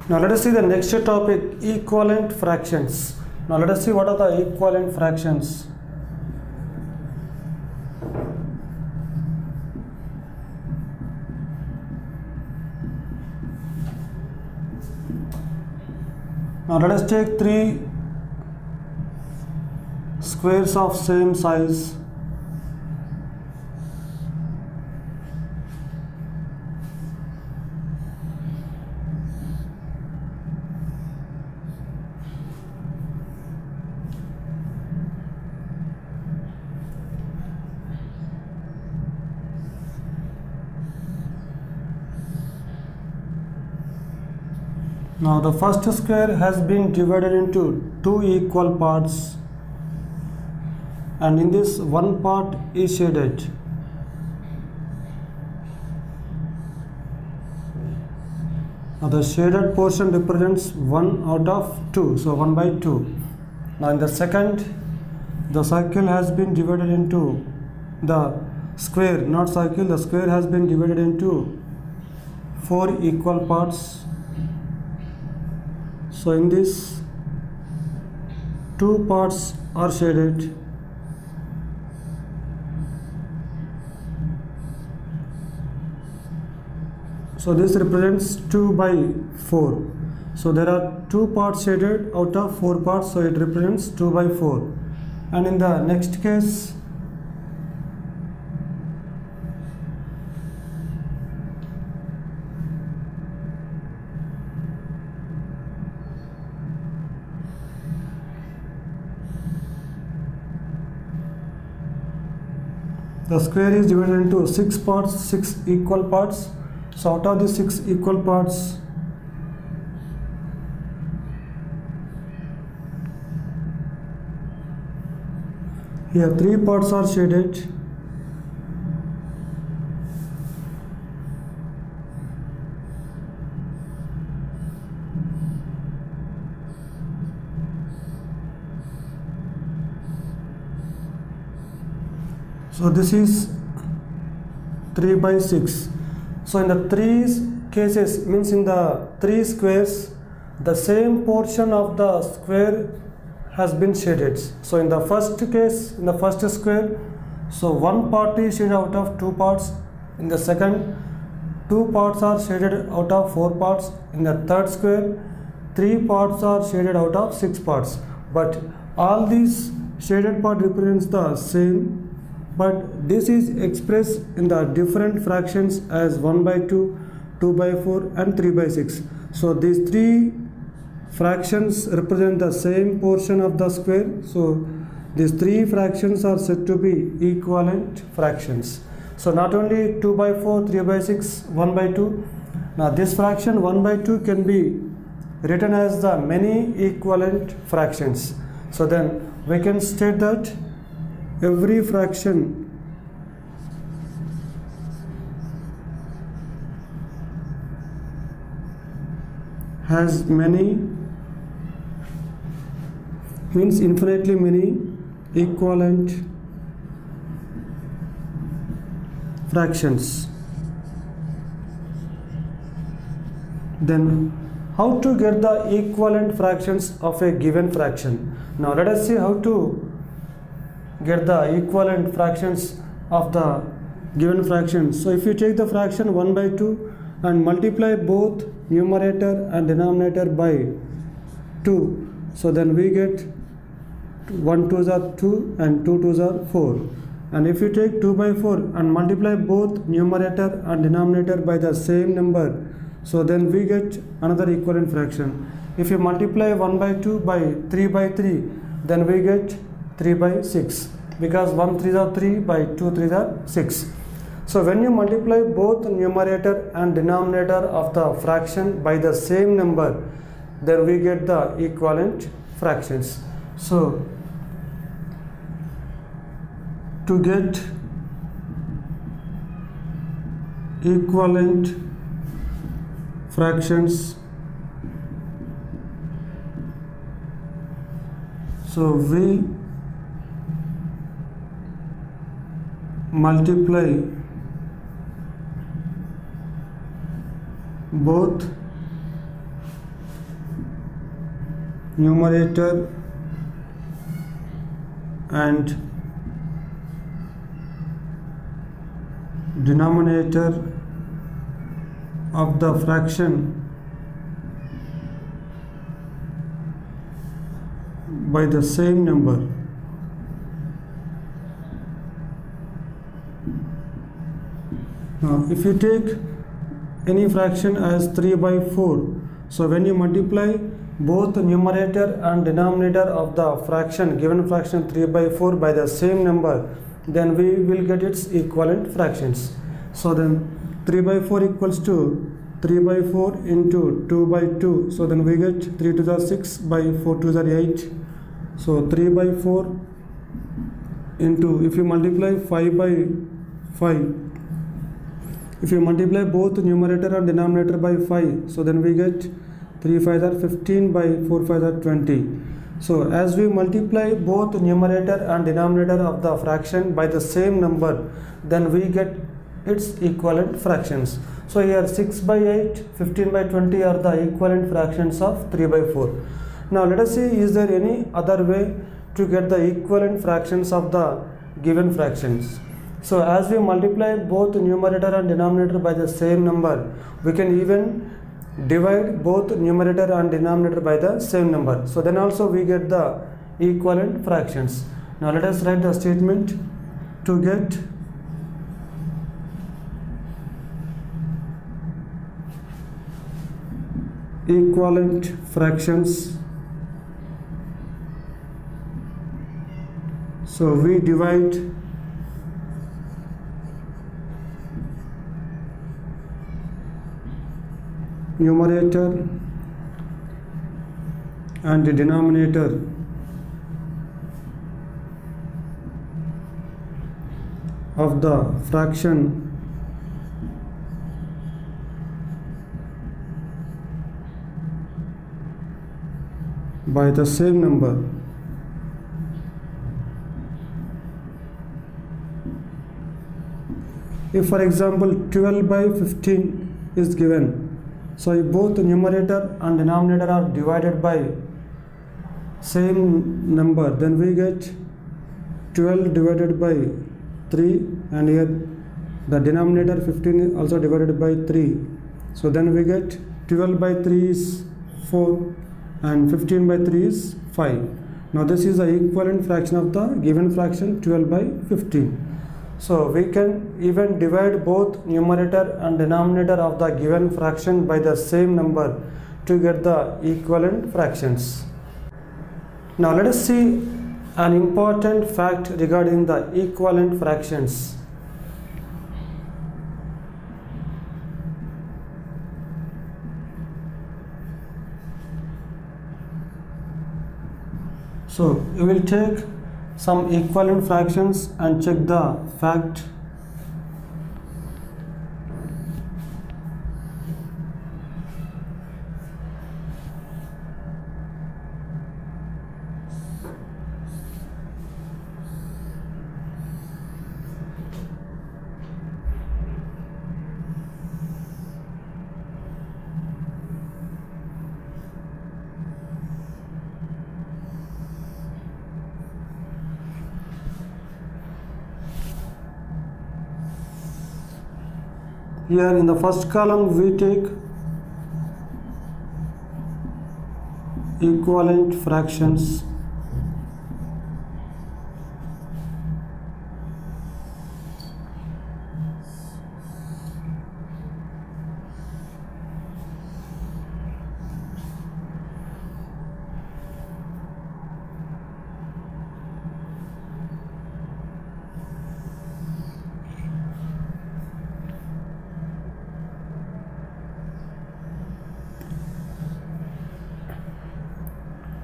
Now let us see the next topic, equivalent fractions. Now let us see what are the equivalent fractions. Now let us take three squares of same size. Now the first square has been divided into two equal parts, and in this one part is shaded. Now the shaded portion represents 1 out of 2, so 1 by 2. Now in the second, the circle has been divided into the square, not circle, the square has been divided into 4 equal parts. So in this, 2 parts are shaded. So this represents 2 by 4. So there are 2 parts shaded out of 4 parts, so it represents 2 by 4. And in the next case, the square is divided into 6 parts, 6 equal parts. So out of the 6 equal parts, here 3 parts are shaded. So this is 3 by 6. So in the 3 cases, means in the 3 squares, the same portion of the square has been shaded. So in the first case, in the first square, so 1 part is shaded out of 2 parts. In the second, 2 parts are shaded out of 4 parts. In the third square, 3 parts are shaded out of 6 parts. But all these shaded part represents the same, but this is expressed in the different fractions as 1 by 2, 2 by 4 and 3 by 6. So these 3 fractions represent the same portion of the square. So these 3 fractions are said to be equivalent fractions. So not only 2 by 4, 3 by 6, 1 by 2. Now this fraction 1 by 2 can be written as the many equivalent fractions. So then we can state that every fraction has many, means infinitely many equivalent fractions. Then how to get the equivalent fractions of a given fraction? Now let us see how to get the equivalent fractions of the given fraction. So if you take the fraction 1 by 2 and multiply both numerator and denominator by 2, so then we get 1 2s are 2 and 2 2s are 4. And if you take 2 by 4 and multiply both numerator and denominator by the same number, so then we get another equivalent fraction. If you multiply 1 by 2 by 3 by 3, then we get 3 by 6, because 1 3s are 3 by 2 3s are 6. So when you multiply both numerator and denominator of the fraction by the same number, then we get the equivalent fractions. So to get equivalent fractions, so we multiply both numerator and denominator of the fraction by the same number. Now if you take any fraction as 3 by 4, so when you multiply both the numerator and denominator of the fraction, given fraction 3 by 4 by the same number, then we will get its equivalent fractions. So then 3 by 4 equals to 3 by 4 into 2 by 2. So then we get 3 to the 6 by 4 to the 8. So 3 by 4 into, if you multiply 5 by 5, if you multiply both numerator and denominator by 5, so then we get 3 5 are 15 by 4 5 are 20. So as we multiply both numerator and denominator of the fraction by the same number, then we get its equivalent fractions. So here 6 by 8, 15 by 20 are the equivalent fractions of 3 by 4. Now let us see, is there any other way to get the equivalent fractions of the given fractions? So as we multiply both numerator and denominator by the same number, we can even divide both numerator and denominator by the same number. So then also we get the equivalent fractions. Now let us write the statement: to get equivalent fractions, so we divide numerator and the denominator of the fraction by the same number. If for example 12 by 15 is given, so if both the numerator and denominator are divided by same number, then we get 12 divided by 3, and here the denominator 15 is also divided by 3. So then we get 12 by 3 is 4 and 15 by 3 is 5. Now this is the equivalent fraction of the given fraction 12 by 15. So we can even divide both numerator and denominator of the given fraction by the same number to get the equivalent fractions. Now let us see an important fact regarding the equivalent fractions. So we will take some equivalent fractions and check the fact. Here in the first column we take equivalent fractions.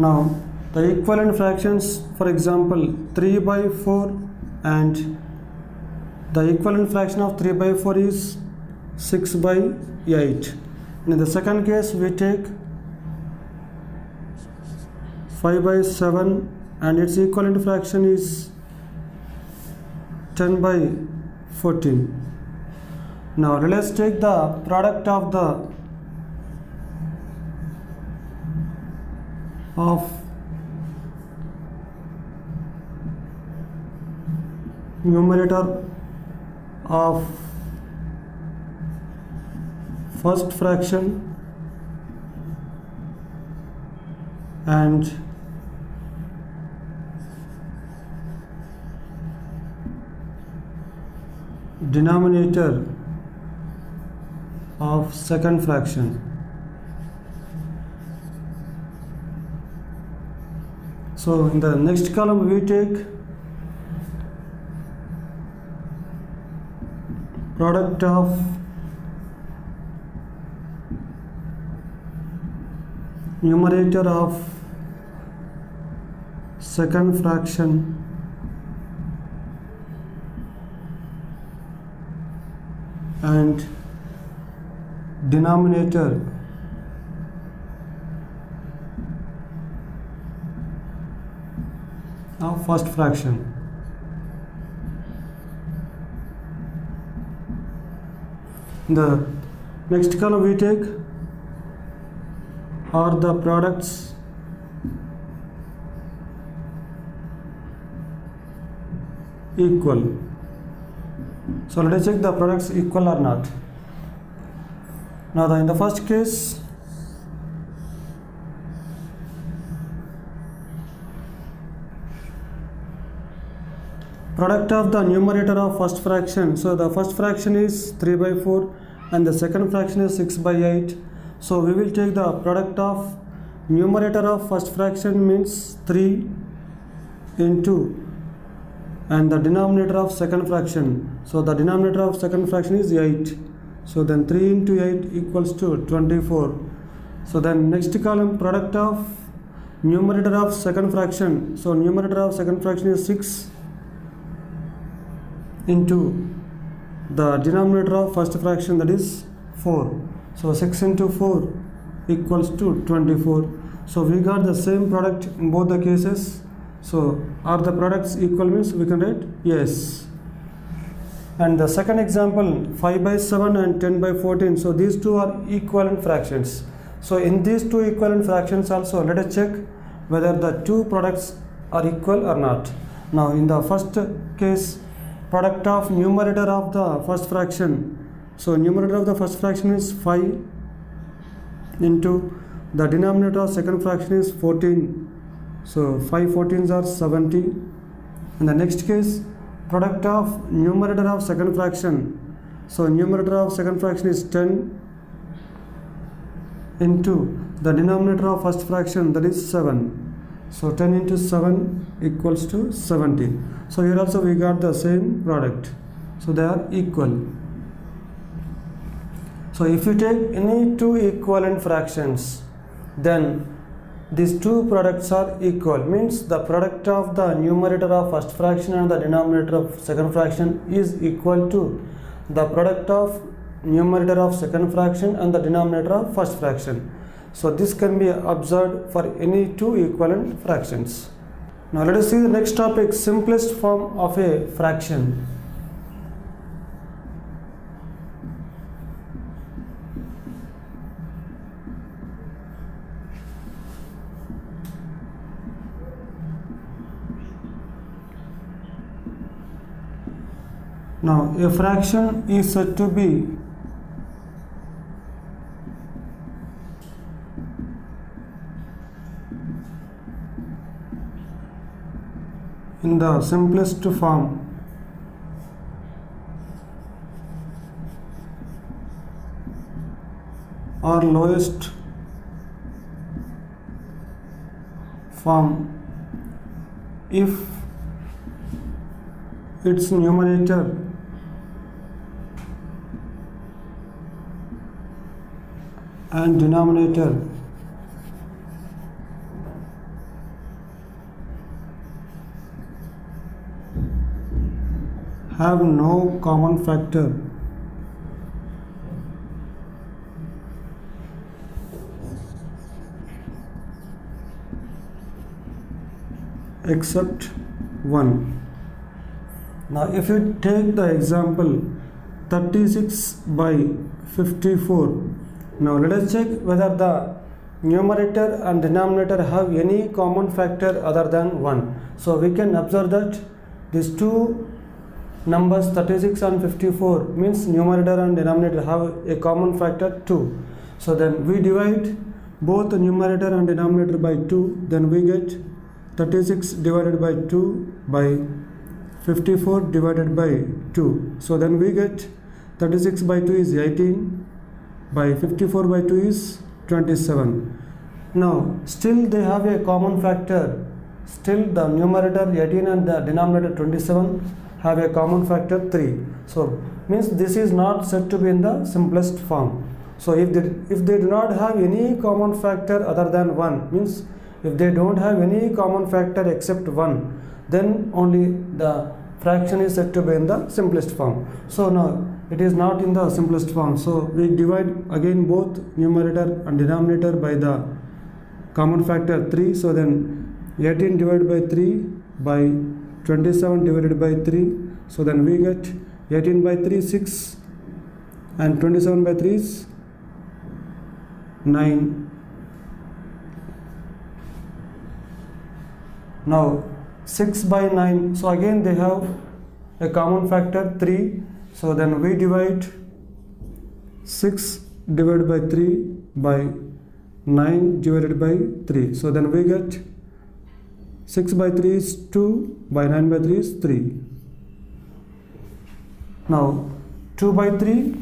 Now the equivalent fractions, for example 3 by 4, and the equivalent fraction of 3 by 4 is 6 by 8. And in the second case we take 5 by 7 and its equivalent fraction is 10 by 14. Now let us take the product of the of numerator of first fraction and denominator of second fraction. So in the next column we take product of numerator of second fraction and denominator of first fraction. In the next column we take are the products equal. So let us check the products equal or not. Now in the first case, product of the numerator of first fraction. So the first fraction is 3 by 4 and the second fraction is 6 by 8. So we will take the product of numerator of first fraction means 3 into and the denominator of second fraction. So the denominator of second fraction is 8. So then 3 into 8 equals to 24. So then next column, product of numerator of second fraction. So numerator of second fraction is 6 into the denominator of first fraction, that is 4. So 6 into 4 equals to 24. So we got the same product in both the cases. So are the products equal means we can write yes. And the second example, 5 by 7 and 10 by 14. So these two are equivalent fractions. So in these two equivalent fractions also, let us check whether the two products are equal or not. Now in the first case, product of numerator of the first fraction. So numerator of the first fraction is 5 into the denominator of second fraction is 14. So 5 14s are 70. In the next case, product of numerator of second fraction. So numerator of second fraction is 10 into the denominator of first fraction, that is 7. So 10 into 7 equals to 70. So here also we got the same product. So they are equal. So if you take any two equivalent fractions, then these two products are equal. Means the product of the numerator of first fraction and the denominator of second fraction is equal to the product of numerator of second fraction and the denominator of first fraction. So this can be observed for any two equivalent fractions. Now let us see the next topic, simplest form of a fraction. Now a fraction is said to be in the simplest form or lowest form if its numerator and denominator have no common factor except 1. Now if you take the example 36 by 54, now let us check whether the numerator and denominator have any common factor other than 1. So we can observe that these two numbers 36 and 54 means numerator and denominator have a common factor 2. So then we divide both numerator and denominator by 2, then we get 36 divided by 2 by 54 divided by 2. So then we get 36 by 2 is 18, by 54 by 2 is 27. Now still they have a common factor. Still the numerator 18 and the denominator 27 have a common factor 3. So means this is not said to be in the simplest form. So if they do not have any common factor other than 1, means if they don't have any common factor except 1, then only the fraction is said to be in the simplest form. So now it is not in the simplest form. So we divide again both numerator and denominator by the common factor 3. So then 18 divided by 3 by 27 divided by 3. So then we get 18 by 3 6 and 27 by 3 is 9. Now 6 by 9. So again they have a common factor 3. So then we divide 6 divided by 3 by 9 divided by 3. So then we get 6 by 3 is 2, by 9 by 3 is 3. Now 2 by 3,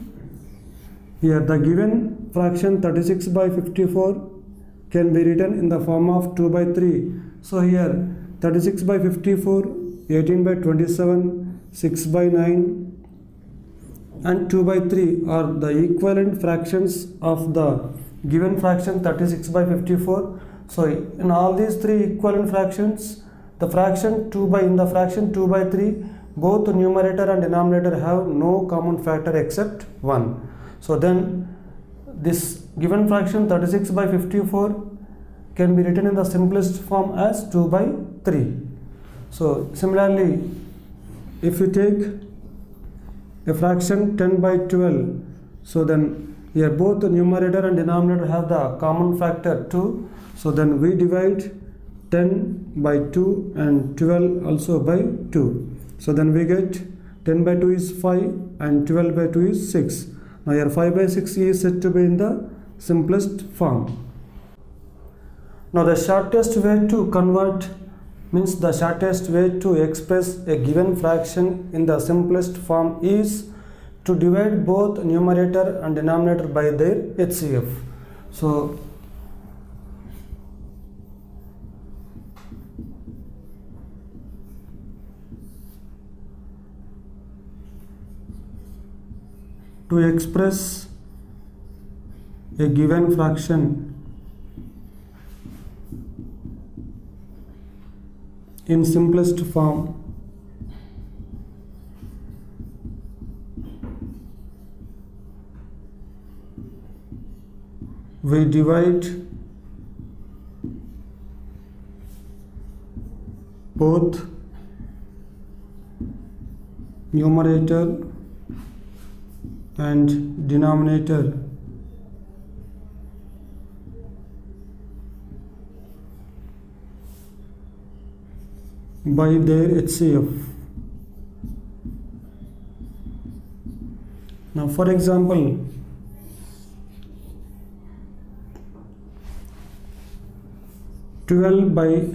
here the given fraction 36 by 54 can be written in the form of 2 by 3. So here 36 by 54, 18 by 27, 6 by 9 and 2 by 3 are the equivalent fractions of the given fraction 36 by 54. So in all these three equivalent fractions, the fraction 2 by 3, both numerator and denominator have no common factor except 1. So then this given fraction 36 by 54 can be written in the simplest form as 2 by 3. So similarly, if we take a fraction 10 by 12, so then here both the numerator and denominator have the common factor 2. So then we divide 10 by 2 and 12 also by 2. So then we get 10 by 2 is 5 and 12 by 2 is 6. Now here 5 by 6 is said to be in the simplest form. Now the shortest way to convert means the shortest way to express a given fraction in the simplest form is to divide both numerator and denominator by their HCF. So to express a given fraction in simplest form, we divide both numerator and denominator by their HCF. Now for example, (12 by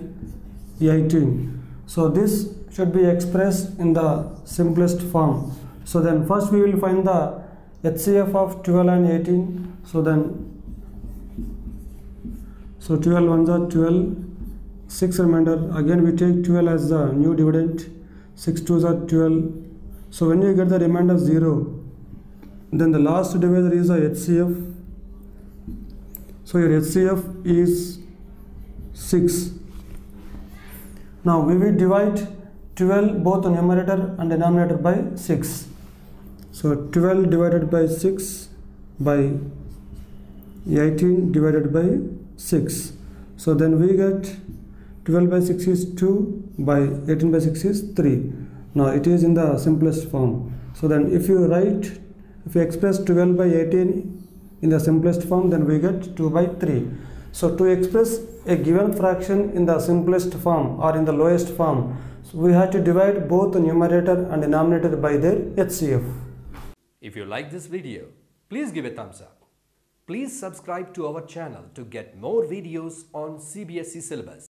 18). So this should be expressed in the simplest form. So then first we will find the HCF of 12 and 18. So 12 ones are 12, 6 remainder. Again we take 12 as the new dividend, 6 2s are 12. So when you get the remainder 0, then the last divisor is the HCF. So your HCF is 6. Now we will divide 12 both numerator and denominator by 6. So 12 divided by 6 by 18 divided by 6. So then we get 12 by 6 is 2 by 18 by 6 is 3. Now it is in the simplest form. So then if you express 12 by 18 in the simplest form, then we get 2 by 3. So to express a given fraction in the simplest form or in the lowest form, we have to divide both the numerator and denominator by their HCF. If you like this video, please give a thumbs up. Please subscribe to our channel to get more videos on CBSE syllabus.